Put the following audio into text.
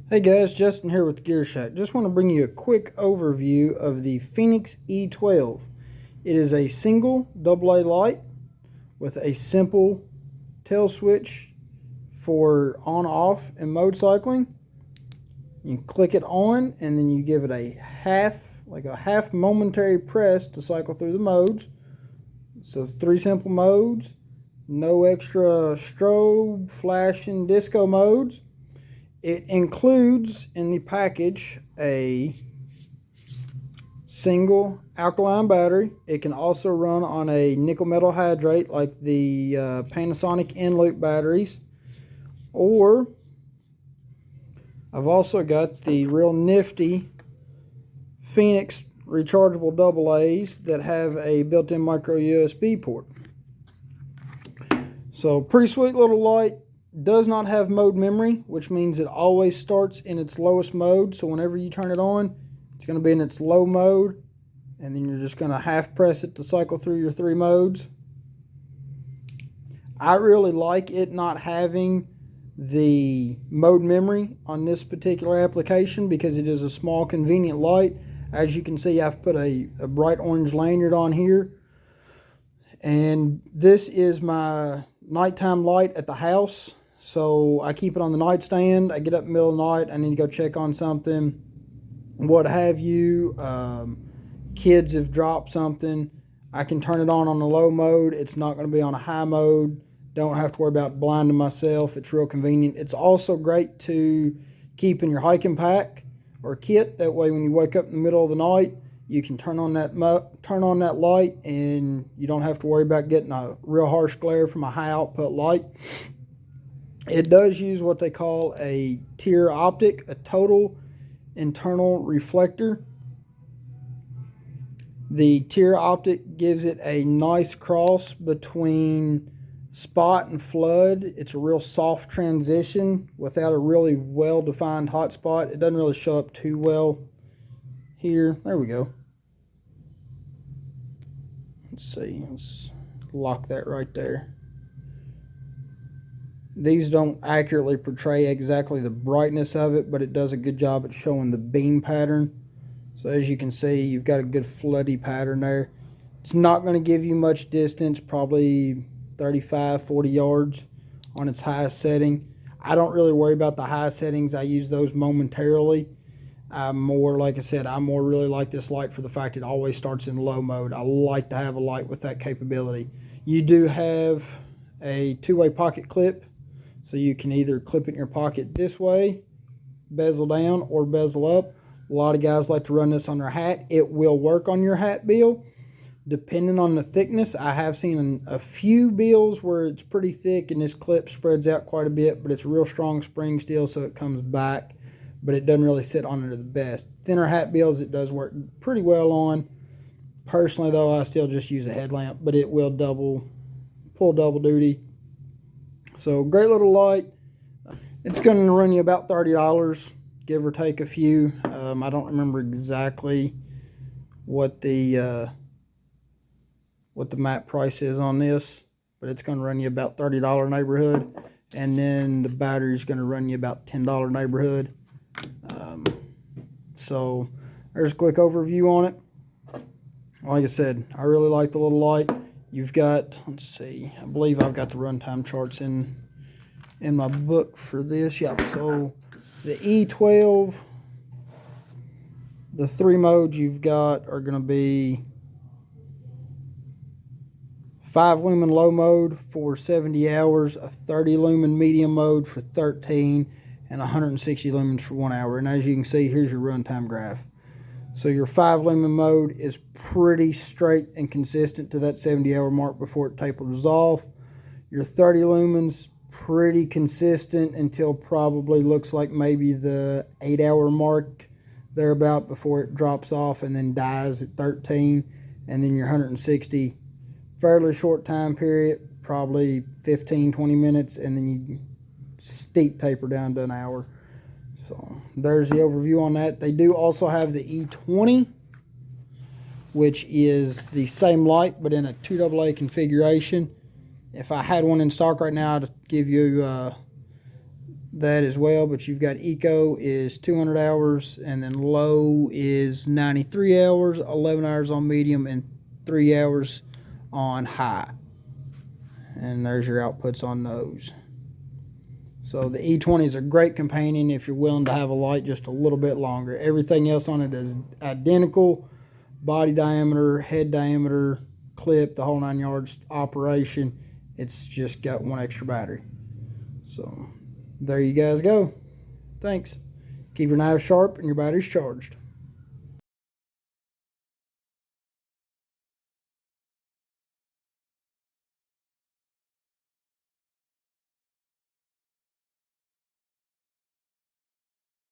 Hey guys, Justin here with Gear Shack. Just want to bring you a quick overview of the Fenix E12. It is a single AA light with a simple tail switch for on-off and mode cycling. You click it on and then you give it a half momentary press to cycle through the modes. So 3 simple modes, no extra strobe, flash, and disco modes. It includes in the package a single alkaline battery. It can also run on a nickel metal hydrate like the Panasonic in-loop batteries. Or I've also got the real nifty Fenix rechargeable AA's that have a built-in micro USB port. So pretty sweet little light. Does not have mode memory, which means it always starts in its lowest mode. So whenever you turn it on, it's going to be in its low mode, and then you're just going to half press it to cycle through your 3 modes. I really like it not having the mode memory on this particular application because it is a small convenient light. As you can see, I've put a bright orange lanyard on here, and this is my nighttime light at the house. So I keep it on the nightstand. I get up in the middle of the night, I need to go check on something, what have you. Kids have dropped something. I can turn it on the low mode. It's not going to be on a high mode. Don't have to worry about blinding myself. It's real convenient. It's also great to keep in your hiking pack or kit. That way when you wake up in the middle of the night, you can turn on that light and you don't have to worry about getting a real harsh glare from a high output light. It does use what they call a tier optic, a total internal reflector. The tier optic gives it a nice cross between spot and flood. It's a real soft transition without a really well-defined hot spot. It doesn't really show up too well here. There we go. Let's see. Let's lock that right there. These don't accurately portray exactly the brightness of it, but it does a good job at showing the beam pattern. So as you can see, you've got a good floody pattern there. It's not going to give you much distance, probably 35, 40 yards on its highest setting. I don't really worry about the high settings. I use those momentarily. Like I said, I more really like this light for the fact it always starts in low mode. I like to have a light with that capability. You do have a 2-way pocket clip, so you can either clip it in your pocket this way, bezel down, or bezel up. A lot of guys like to run this on their hat. It will work on your hat bill, depending on the thickness. I have seen a few bills where it's pretty thick and this clip spreads out quite a bit, but it's a real strong spring steel, so it comes back, but it doesn't really sit on it the best. Thinner hat bills, it does work pretty well on. Personally, though, I still just use a headlamp, but it will pull double duty. So great little light. It's going to run you about $30, give or take a few. I don't remember exactly what the MAP price is on this, but it's going to run you about $30 neighborhood, and then the battery is going to run you about $10 neighborhood. So there's a quick overview on it. Like I said, I really like the little light. You've got, let's see, I believe I've got the runtime charts in my book for this. Yeah, so the E12, the 3 modes you've got are going to be 5 lumen low mode for 70 hours, a 30 lumen medium mode for 13, and 160 lumens for 1 hour. And as you can see, here's your runtime graph. So your 5 lumen mode is pretty straight and consistent to that 70-hour mark before it tapers off. Your 30 lumens, pretty consistent until probably looks like maybe the 8-hour mark thereabout before it drops off and then dies at 13. And then your 160, fairly short time period, probably 15-20 minutes, and then you steep taper down to an hour. So there's the overview on that. They do also have the E20, which is the same light but in a 2AA configuration. If I had one in stock right now, I'd give you that as well, but you've got eco is 200 hours, and then low is 93 hours, 11 hours on medium, and 3 hours on high. And there's your outputs on those. So the E20 is a great companion if you're willing to have a light just a little bit longer. Everything else on it is identical. Body diameter, head diameter, clip, the whole 9 yards operation. It's just got one extra battery. So there you guys go. Thanks. Keep your knives sharp and your batteries charged.